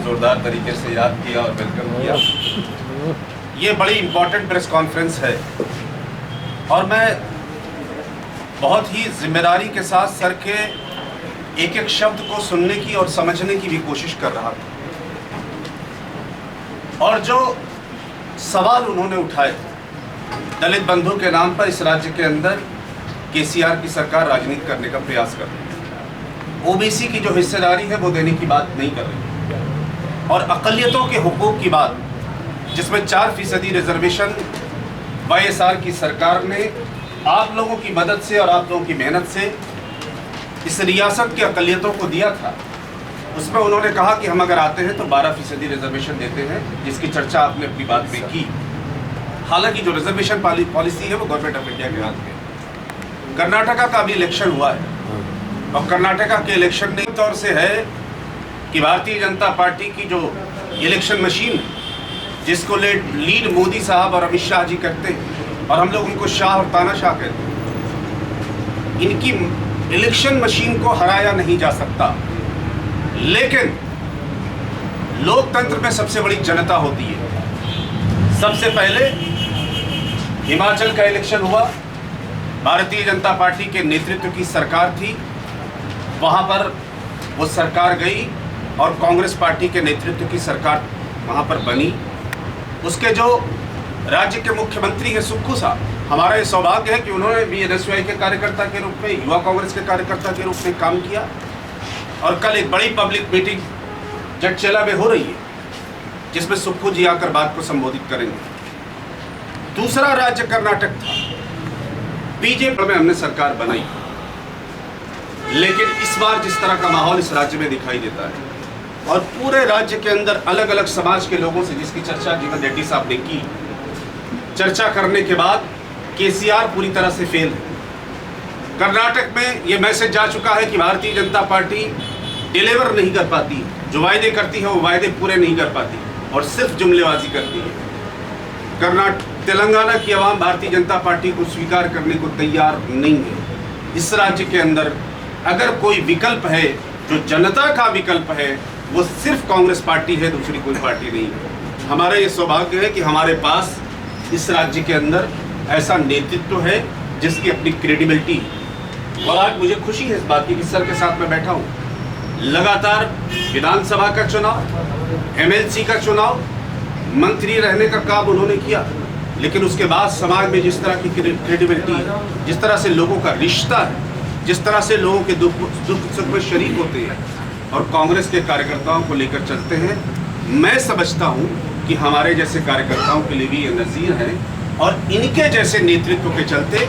जोरदार तरीके से याद किया और वेलकम किया। ये बड़ी इम्पोर्टेंट प्रेस कॉन्फ्रेंस है और मैं बहुत ही जिम्मेदारी के साथ सर के एक एक शब्द को सुनने की और समझने की भी कोशिश कर रहा था। और जो सवाल उन्होंने उठाए, दलित बंधु के नाम पर इस राज्य के अंदर केसीआर की सरकार राजनीति करने का प्रयास कर रही है। ओबीसी की जो हिस्सेदारी है वो देने की बात नहीं कर रही और अक़लियतों के हुकूक की बात, जिसमें 4% रिजर्वेशन वाईएसआर की सरकार ने आप लोगों की मदद से और आप लोगों की मेहनत से इस रियासत के अक़लियतों को दिया था। उसमें उन्होंने कहा कि हम अगर आते हैं तो 12% रिजर्वेशन देते हैं, जिसकी चर्चा आपने अपनी बात में की। हालांकि जो रिजर्वेशन पॉलिसी है वो गवर्नमेंट ऑफ इंडिया के हाथ में। कर्नाटका का भी इलेक्शन हुआ है और कर्नाटका के इलेक्शन ने तौर से है कि भारतीय जनता पार्टी की जो इलेक्शन मशीन, जिसको लीड मोदी साहब और अमित शाह जी करते हैं और हम लोग उनको शाह और तानाशाह कहते हैं, इनकी इलेक्शन मशीन को हराया नहीं जा सकता। लेकिन लोकतंत्र में सबसे बड़ी जनता होती है। सबसे पहले हिमाचल का इलेक्शन हुआ, भारतीय जनता पार्टी के नेतृत्व की सरकार थी, वहां पर वो सरकार गई और कांग्रेस पार्टी के नेतृत्व की सरकार वहां पर बनी। उसके जो राज्य के मुख्यमंत्री हैं सुक्खू साहब, हमारा ये सौभाग्य है कि उन्होंने भी एनएसयूआई के कार्यकर्ता के रूप में, युवा कांग्रेस के कार्यकर्ता के रूप में काम किया। और कल एक बड़ी पब्लिक मीटिंग जटचेला में हो रही है, जिसमें सुक्खू जी आकर बात को संबोधित करेंगे। दूसरा राज्य कर्नाटक था, बीजेपी में हमने सरकार बनाई, लेकिन इस बार जिस तरह का माहौल इस राज्य में दिखाई देता है और पूरे राज्य के अंदर अलग अलग समाज के लोगों से, जिसकी चर्चा जीवन रेड्डी साहब ने की, चर्चा करने के बाद केसीआर पूरी तरह से फेल है। कर्नाटक में ये मैसेज जा चुका है कि भारतीय जनता पार्टी डिलीवर नहीं कर पाती, जो वायदे करती है वो वायदे पूरे नहीं कर पाती और सिर्फ जुमलेबाजी करती है। तेलंगाना की आवाम भारतीय जनता पार्टी को स्वीकार करने को तैयार नहीं है। इस राज्य के अंदर अगर कोई विकल्प है, जो जनता का विकल्प है, वो सिर्फ कांग्रेस पार्टी है, दूसरी कोई पार्टी नहीं है। हमारा ये सौभाग्य है कि हमारे पास इस राज्य के अंदर ऐसा नेतृत्व है जिसकी अपनी क्रेडिबिलिटी है। और आज मुझे खुशी है इस बात की कि सर के साथ मैं बैठा हूँ। लगातार विधानसभा का चुनाव, एमएलसी का चुनाव, मंत्री रहने का काम उन्होंने किया, लेकिन उसके बाद समाज में जिस तरह की क्रेडिबिलिटी है, जिस तरह से लोगों का रिश्ता है, जिस तरह से लोगों के दुख सुख में शरीक होते हैं और कांग्रेस के कार्यकर्ताओं को लेकर चलते हैं, मैं समझता हूं कि हमारे जैसे कार्यकर्ताओं के लिए भी ये नज़ीर है। और इनके जैसे नेतृत्व के चलते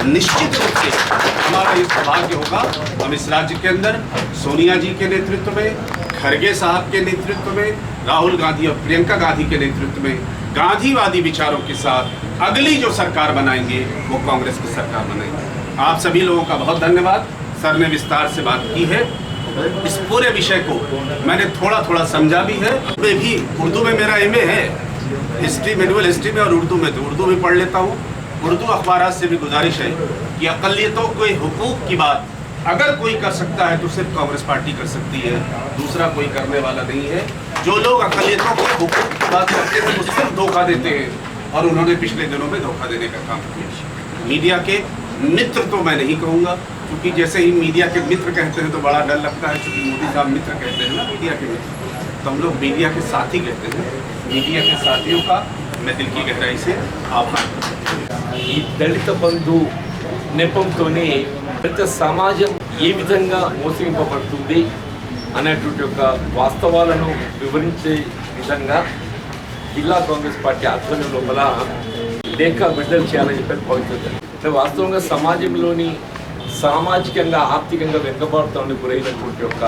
निश्चित रूप से हमारा ये सौभाग्य होगा, हम इस राज्य के अंदर सोनिया जी के नेतृत्व में, खड़गे साहब के नेतृत्व में, राहुल गांधी और प्रियंका गांधी के नेतृत्व में गांधीवादी विचारों के साथ अगली जो सरकार बनाएंगे वो कांग्रेस की सरकार बनाएंगे। आप सभी लोगों का बहुत धन्यवाद। सर ने विस्तार से बात की है। इस पूरे विषय को मैंने थोड़ा थोड़ा समझा भी है। मैं भी उर्दू में मेरा एमए है, हिस्ट्री में, ड्यूअल हिस्ट्री में और उर्दू में, तो उर्दू भी पढ़ लेता हूँ। उर्दू अखबारात से भी गुजारिश है कि अक़लियतों के हुकूक की बात अगर कोई कर सकता है तो सिर्फ कांग्रेस पार्टी कर सकती है, दूसरा कोई करने वाला नहीं है। जो लोग अक़लियतों के हुकूक की बात करते हैं वो सिर्फ धोखा देते हैं और उन्होंने पिछले दिनों में धोखा देने का काम किया। मीडिया के मित्र तो मैं नहीं कहूँगा, क्योंकि जैसे ही मीडिया के मित्र कहते हैं तो बड़ा डर लगता है, क्योंकि मोदी साहब मित्र कहते हैं ना मीडिया के मित्र, तो हम लोग मीडिया के साथी कहते हैं। मीडिया के साथियों का मैं दिल की गहराई से आभार। ఈ దళిత బంధు నెపంతోనే దళిత సమాజం ఏ విధంగా మోసగింపబడుతుంది అనేటువంటి ఒక వాస్తవాలను వివరించే విధంగా జిల్లా కాంగ్రెస్ పార్టీ ఆధ్వర్యం లోపల లేఖ విడుదల చేయాలని చెప్పి భావిస్తుంది. అంటే వాస్తవంగా సమాజంలోని సామాజికంగా ఆర్థికంగా వెనుకబాటుతానికి గురైనటువంటి ఒక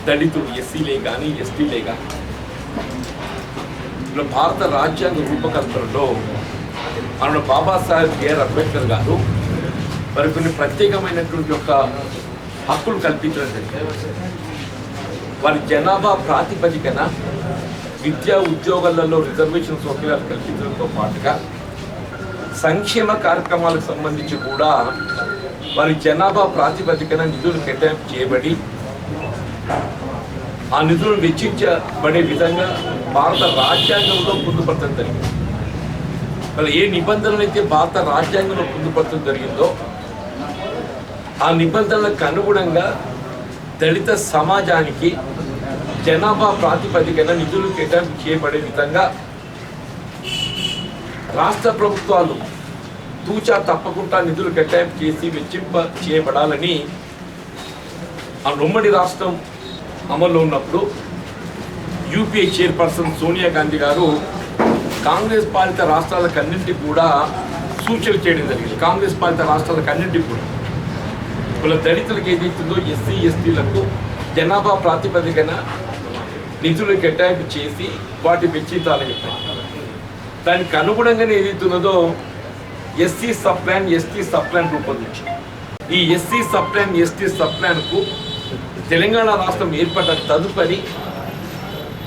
దళితులు, ఎస్సీలే కానీ ఎస్టీలే కానీ భారత రాజ్యాంగ రూపకల్పనలో మన బాబాసాహెబ్ బిఆర్ అంబేద్కర్ గారు మరి కొన్ని ప్రత్యేకమైనటువంటి ఒక హక్కులు కల్పించడం జరిగింది. వారి జనాభా ప్రాతిపదికన విద్యా ఉద్యోగాలలో రిజర్వేషన్ సౌకర్యాలు కల్పించడంతో పాటుగా సంక్షేమ కార్యక్రమాలకు సంబంధించి కూడా వారి జనాభా ప్రాతిపదికన నిధులు కేటాయింపు చేయబడి ఆ నిధులను వెచ్చించబడే విధంగా భారత రాజ్యాంగంలో పొందుపరచడం జరిగింది. మరి ఏ నిబంధనలు అయితే భారత రాజ్యాంగంలో పొందుపరచడం జరిగిందో ఆ నిబంధనలకు అనుగుణంగా దళిత సమాజానికి జనాభా ప్రాతిపదికన నిధులు కేటాయింపు చేయబడే విధంగా రాష్ట్ర ప్రభుత్వాలు తూచా తప్పకుండా నిధులు కేటాయింపు చేసి వెచ్చింప చేయబడాలని ఆ ఉమ్మడి రాష్ట్రం అమల్లో ఉన్నప్పుడు యూపీఏ చైర్పర్సన్ సోనియా గాంధీ గారు కాంగ్రెస్ పాలిత రాష్ట్రాలకన్నింటికి కూడా సూచనలు చేయడం జరిగింది. కాంగ్రెస్ పాలిత రాష్ట్రాలకన్నింటికి కూడా వాళ్ళ దళితులకు ఏదైతుందో ఎస్సీ ఎస్టీలకు జనాభా ప్రాతిపదికన నిధులు కేటాయింపు చేసి వాటి వెచ్చించాలని చెప్పారు. దానికి అనుగుణంగానే ఏదైతున్నదో SC sub plan ST sub plan రూపొందించింది. ఈ ఎస్సీ సబ్ ప్లాన్ ఎస్టీ సబ్ ప్లాన్కు తెలంగాణ రాష్ట్రం ఏర్పడ్డ తదుపరి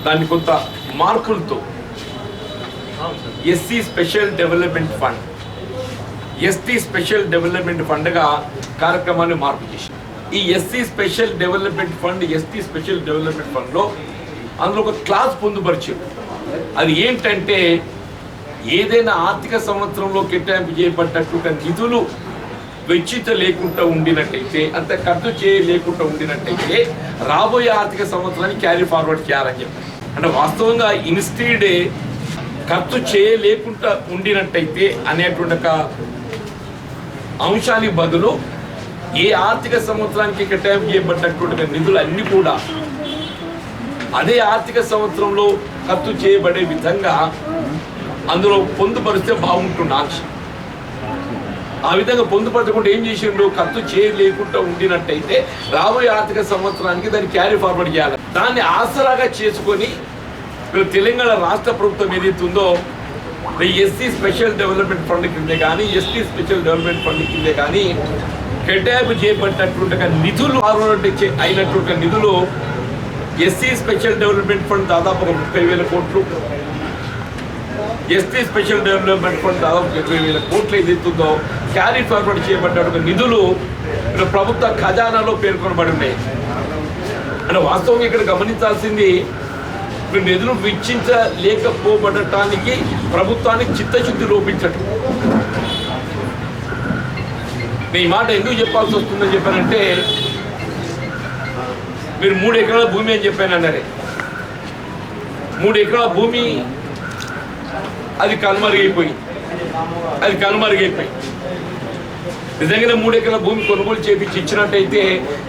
దాన్ని కొంత మార్పులతో SC special development fund ST special development ఫండ్గా కార్యక్రమాన్ని మార్పు చేసి ఈ SC special development fund ST special development ఫండ్లో అందులో ఒక క్లాస్ పొందుపరిచారు. అది ఏంటంటే ఏదైనా ఆర్థిక సంవత్సరంలో కేటాయింపు చేయబడ్డట్టుగా నిధులు వెచ్చిత లేకుండా ఉండినట్టయితే అంత ఖర్చు చేయలేకుండా ఉండినట్టయితే రాబోయే ఆర్థిక సంవత్సరాన్ని క్యారీ ఫార్వర్డ్ చేయాలని చెప్పారు. అంటే వాస్తవంగా ఇన్స్టీడే ఖర్చు చేయలేకుండా ఉండినట్టయితే అనేటువంటి ఒక అంశానికి బదులు ఏ ఆర్థిక సంవత్సరానికి కేటాయింపు చేయబడ్డటువంటి నిధులు అన్నీ కూడా అదే ఆర్థిక సంవత్సరంలో ఖర్చు చేయబడే విధంగా అందులో పొందుపరిస్తే బాగుంటుంది ఆంక్ష. ఆ విధంగా పొందుపరచకుండా ఏం చేసిండు, ఖర్చు చేయలేకుండా ఉండినట్టయితే రాబోయే ఆర్థిక సంవత్సరానికి దాన్ని క్యారీ ఫార్వర్డ్ చేయాలి. దాన్ని ఆసరాగా చేసుకొని తెలంగాణ రాష్ట్ర ప్రభుత్వం ఏదైతుందో ఎస్సీ స్పెషల్ డెవలప్మెంట్ ఫండ్ కిందే కానీ ఎస్టీ స్పెషల్ డెవలప్మెంట్ ఫండ్ కిందే కానీ కేటాయింపు చేయబడినటువంటి నిధులు అయినటువంటి నిధులు ఎస్సీ స్పెషల్ డెవలప్మెంట్ ఫండ్ దాదాపు 30,000 కోట్లు, ఎస్టీ స్పెషల్ డెవలప్మెంట్ ఫండ్ దాదాపు 20,000 కోట్లు ఏదైతుందో క్యారీ ఫార్వర్డ్ చేయబడ్డ నిధులు ప్రభుత్వ ఖజానాలో పేర్కొనబడి ఉన్నాయి. అంటే వాస్తవంగా ఇక్కడ గమనించాల్సింది నిధులు వెచ్చించలేకపోబడటానికి ప్రభుత్వానికి చిత్తశుద్ధి లోపించటం. నేను ఈ మాట ఎందుకు చెప్పాల్సి వస్తుందని చెప్పానంటే మీరు 3 ఎకరాల భూమి అని చెప్పానన్నారే, 3 ఎకరాల భూమి అది కనుమరుగైపోయి నిజంగానే 3 ఎకరాల భూమి కొనుగోలు చేపించి ఇచ్చినట్టయితే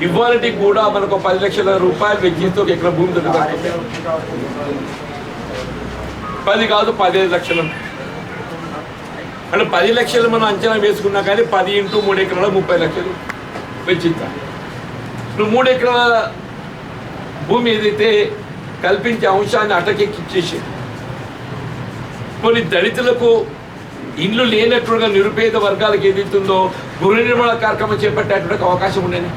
ఇవాళకి కూడా మనకు 10 లక్షల రూపాయలు వెచ్చిస్తే 1 ఎకరా భూమి దొరుకుతుంది. 10 కాదు 15 లక్షలు. అంటే 10 లక్షలు మనం అంచనా వేసుకున్నా కానీ 10 × 3 ఎకరాల 30 లక్షలు వెచ్చిస్తాం. నువ్వు 3 ఎకరాల భూమి ఏదైతే కల్పించే అంశాన్ని అటకెక్కిచ్చేసి కొన్ని దళితులకు ఇండ్లు లేనట్టుగా నిరుపేద వర్గాలకు ఏదైతుందో గృహ నిర్మాణ కార్యక్రమం చేపట్టేటువంటి అవకాశం ఉండేది.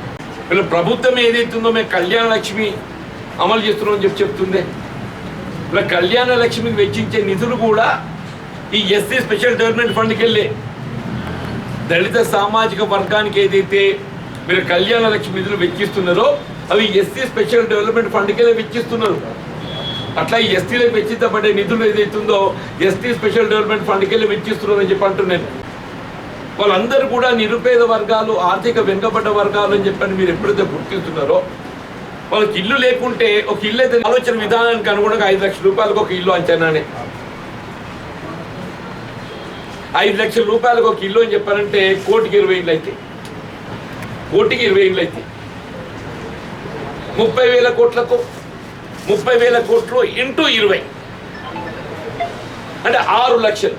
వీళ్ళ ప్రభుత్వం ఏదైతుందో మేము కళ్యాణ లక్ష్మి అమలు చేస్తున్నామని చెప్తుందే, ఇలా కళ్యాణ లక్ష్మికి వెచ్చించే నిధులు కూడా ఈ ఎస్సీ స్పెషల్ డెవలప్మెంట్ ఫండ్కి వెళ్ళే దళిత సామాజిక వర్గానికి ఏదైతే మీరు కళ్యాణ లక్ష్మి నిధులు వెచ్చిస్తున్నారో అవి ఎస్సీ స్పెషల్ డెవలప్మెంట్ ఫండ్కి వెళ్ళి వెచ్చిస్తున్నారు. అట్లా ఈ ఎస్టీలకు వెచ్చించబడే నిధులు ఏదైతుందో ఎస్టీ స్పెషల్ డెవలప్మెంట్ ఫండ్కి వెళ్ళి వెచ్చిస్తున్నారని చెప్పి అంటున్నాను. వాళ్ళందరూ కూడా నిరుపేద వర్గాలు, ఆర్థిక వెనుకబడ్డ వర్గాలు అని చెప్పని మీరు ఎప్పుడైతే గుర్తిస్తున్నారో వాళ్ళకి ఇల్లు లేకుంటే ఒక ఇల్లు అయితే ఆలోచన విధానానికి అనుగుణంగా 5 లక్షల రూపాయలకు ఒక ఇల్లు అంచనానే. 5 లక్షల రూపాయలకు ఒక ఇల్లు అని చెప్పారంటే కోటికి 20 ఇళ్ళు అయితే 30,000 కోట్లకు 30,000 కోట్లు ఇంటూ 20 అంటే 6 లక్షలు.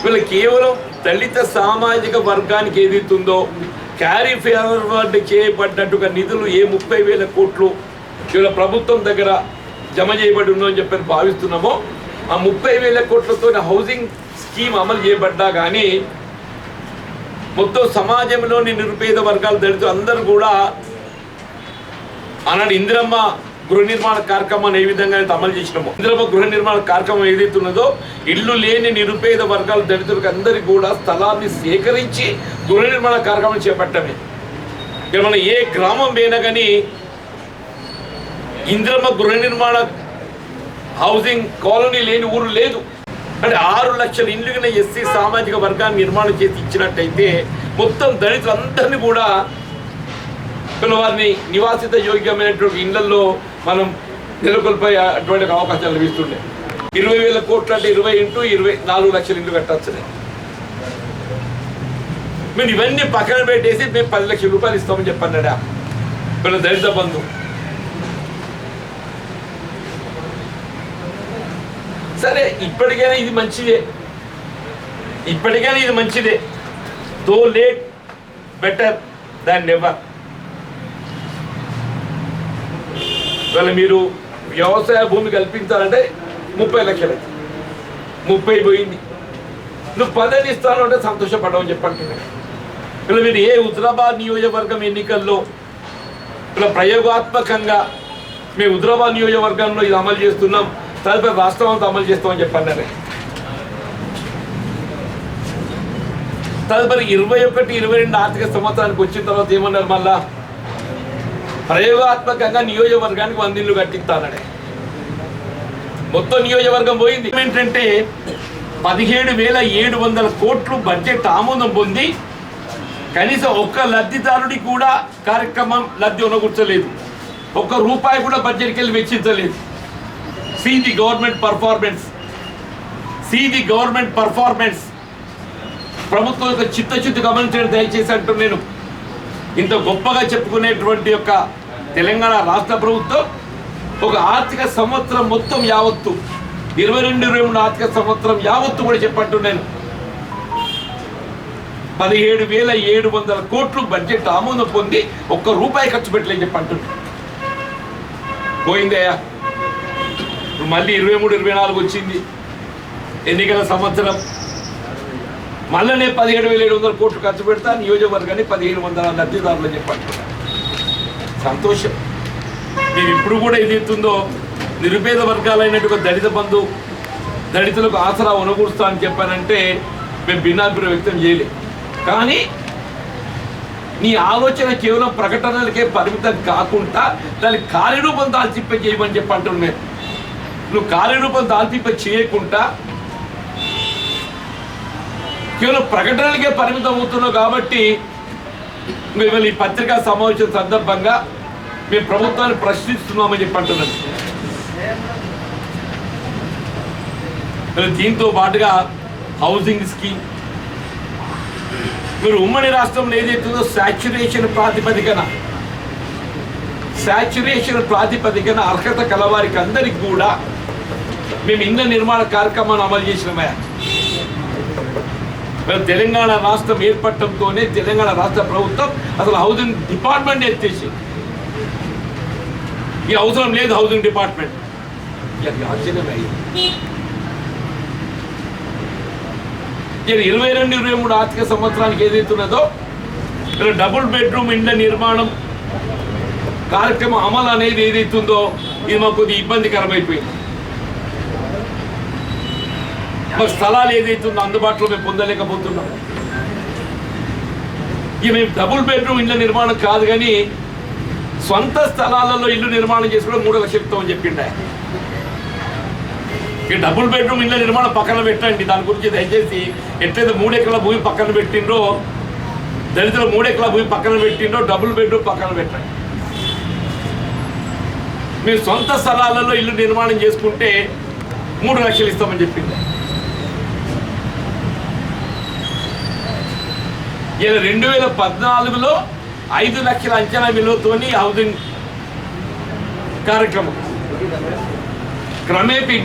వీళ్ళు కేవలం దళిత సామాజిక వర్గానికి ఏదైతుందో క్యారీ ఫార్వర్డ్ చేయబడ్డట్టుగా నిధులు ఏ 30,000 కోట్లు వీళ్ళ ప్రభుత్వం దగ్గర జమ చేయబడి ఉందో అని చెప్పి భావిస్తున్నామో ఆ 30,000 కోట్లతో హౌసింగ్ స్కీమ్ అమలు చేయబడ్డా కానీ మొత్తం సమాజంలోని నిరుపేద వర్గాలు దళితులు అందరూ కూడా ఆనాడు ఇందిరమ్మ గృహ నిర్మాణ కార్యక్రమాన్ని ఏ విధంగా అయితే అమలు చేసినామో ఇందిరమ్మ గృహ నిర్మాణ కార్యక్రమం ఏదైతే ఉన్నదో ఇల్లు లేని నిరుపేద వర్గాల దళితులకు అందరికీ కూడా స్థలాన్ని సేకరించి గృహ నిర్మాణ కార్యక్రమం చేపట్టమే. ఇక్కడ మనం ఏ గ్రామం పోయినా కానీ ఇందిరమ్మ గృహ నిర్మాణ హౌసింగ్ కాలనీ లేని ఊరు లేదు. అంటే 6 లక్షల ఇండ్లుగా ఎస్సీ సామాజిక వర్గాన్ని నిర్మాణం చేసి ఇచ్చినట్టయితే మొత్తం దళితులందరినీ కూడా వారిని నివాసిత యోగ్యమైనటువంటి ఇళ్లలో మనం నెలకొల్పే అటువంటి అవకాశాలు లభిస్తుండే. 20,000 కోట్లు అంటే 20 ఇంటూ 24 లక్షల ఇండ్లు కట్టచ్చు. మేము ఇవన్నీ పక్కన పెట్టేసి మేము 10 లక్షల రూపాయలు ఇస్తామని చెప్పన్నాడా వీళ్ళ దళిత బంధు. సరే ఇప్పటికైనా ఇది మంచిదే, దో లేట్ బెటర్ దాన్ నెవర్. ఇవాళ మీరు వ్యవసాయ భూమి కల్పించాలంటే 30 లక్షలు, 30 పోయింది. నువ్వు 10 ఇస్తాను అంటే సంతోషపడమని చెప్పంటున్నాను. ఇలా మీరు ఏ హుజరాబాద్ నియోజకవర్గం ఎన్నికల్లో ఇలా ప్రయోగాత్మకంగా మేము హుజరాబాద్ నియోజకవర్గంలో ఇది అమలు చేస్తున్నాం, తదుపరి రాష్ట్రం అంతా అమలు చేస్తామని చెప్పన్నారు. తదుపరి 21-22 ఆర్థిక సంవత్సరానికి వచ్చిన తర్వాత ఏమన్నారు, మళ్ళా ప్రయోగాత్మకంగా నియోజకవర్గానికి 100 ఇళ్ళు కట్టిస్తానడే. మొత్తం నియోజకవర్గం పోయింది. ఏంటంటే 17,700 కోట్లు బడ్జెట్ ఆమోదం పొంది కనీసం ఒక్క లబ్ధిదారుడికి కూడా కార్యక్రమం లబ్ధి ఉనగూర్చలేదు, ఒక్క రూపాయి కూడా బడ్జెట్కి వెళ్ళి వెచ్చించలేదు. See the government performance. ప్రభుత్వం యొక్క చిత్తశుద్ధి గమనించడం దయచేసి అంటూ నేను ఇంత గొప్పగా చెప్పుకునేటువంటి యొక్క తెలంగాణ రాష్ట్ర ప్రభుత్వం ఒక ఆర్థిక సంవత్సరం మొత్తం యావత్తు 22-23 ఆర్థిక సంవత్సరం యావత్తు కూడా చెప్పట్టు నేను 17,700 కోట్లు బడ్జెట్ ఆమోదం పొంది ఒక్క రూపాయి ఖర్చు పెట్టలేని చెప్పంటున్నాను. పోయిందయ్యా. ఇప్పుడు మళ్ళీ 23-24 వచ్చింది ఎన్నికల సంవత్సరం. మళ్ళీ 17,700 కోట్లు ఖర్చు పెడతా, నియోజకవర్గాన్ని 1,500 లబ్ధిదారులు చెప్పంటున్నాను. సంతోషం. మేము ఇప్పుడు కూడా ఏదైతుందో నిరుపేద వర్గాలైనటువంటి దళిత బంధు, దళితులకు ఆసరా ఉనగూరుస్తా అని చెప్పానంటే మేము భిన్నాభిప్రాయం వ్యక్తం చేయలేదు. కానీ నీ ఆలోచన కేవలం ప్రకటనలకే పరిమితం కాకుండా దానికి కార్యరూపం దాల్చిప్ప చేయమని చెప్పి అంటున్నాను. మేము నువ్వు కార్యరూపం దాల్చిప్ప చేయకుండా కేవలం ప్రకటనలకే పరిమితం అవుతున్నావు కాబట్టి మేము ఈ పత్రికా సమావేశం సందర్భంగా మేము ప్రభుత్వాన్ని ప్రశ్నిస్తున్నామని చెప్పి అంటున్నాను. దీంతో పాటుగా హౌసింగ్ స్కీమ్ మీరు ఉమ్మడి రాష్ట్రంలో ఏదైతుందో శాచ్యురేషన్ ప్రాతిపదికన అర్హత కలవారికి అందరికి కూడా మేము ఇళ్ల నిర్మాణ కార్యక్రమాన్ని అమలు చేసినామయ్యా. తెలంగాణ రాష్ట్రం ఏర్పడటంతోనే తెలంగాణ రాష్ట్ర ప్రభుత్వం అసలు హౌసింగ్ డిపార్ట్మెంట్ ఎత్తేసి ఈ అవసరం లేదు హౌసింగ్ డిపార్ట్మెంట్. ఆశ్చర్యమైంది. 22-23 ఆర్థిక సంవత్సరానికి ఏదైతున్నదో డబుల్ బెడ్రూమ్ ఇండ్ల నిర్మాణం కార్యక్రమం అమలు అనేది ఏదైతుందో ఇది మాకు కొద్దిగా ఇబ్బందికరమైపోయింది. మాకు స్థలాలు ఏదైతుందో అందుబాటులో మేము పొందలేకపోతున్నాం. ఇక మేము డబుల్ బెడ్రూమ్ ఇండ్ల నిర్మాణం కాదు కానీ సొంత స్థలాలలో ఇల్లు నిర్మాణం చేసుకోవడం 3 లక్షలు ఇస్తామని చెప్పిండే. ఇక డబుల్ బెడ్రూమ్ ఇళ్ళ నిర్మాణం పక్కన పెట్టండి. దాని గురించి దయచేసి ఎట్లయితే 3 ఎకరాల భూమి పక్కన పెట్టిండ్రో, దళితులు 3 ఎకరాల భూమి పక్కన పెట్టిండ్రో, డబుల్ బెడ్రూమ్ పక్కన పెట్టండి. మేము సొంత స్థలాలలో ఇల్లు నిర్మాణం చేసుకుంటే 3 లక్షలు ఇస్తామని చెప్పింది. ఇలా 2014లో 5 లక్షల అంచనా విలువతోని హౌసింగ్ కార్యక్రమం క్రమేపీ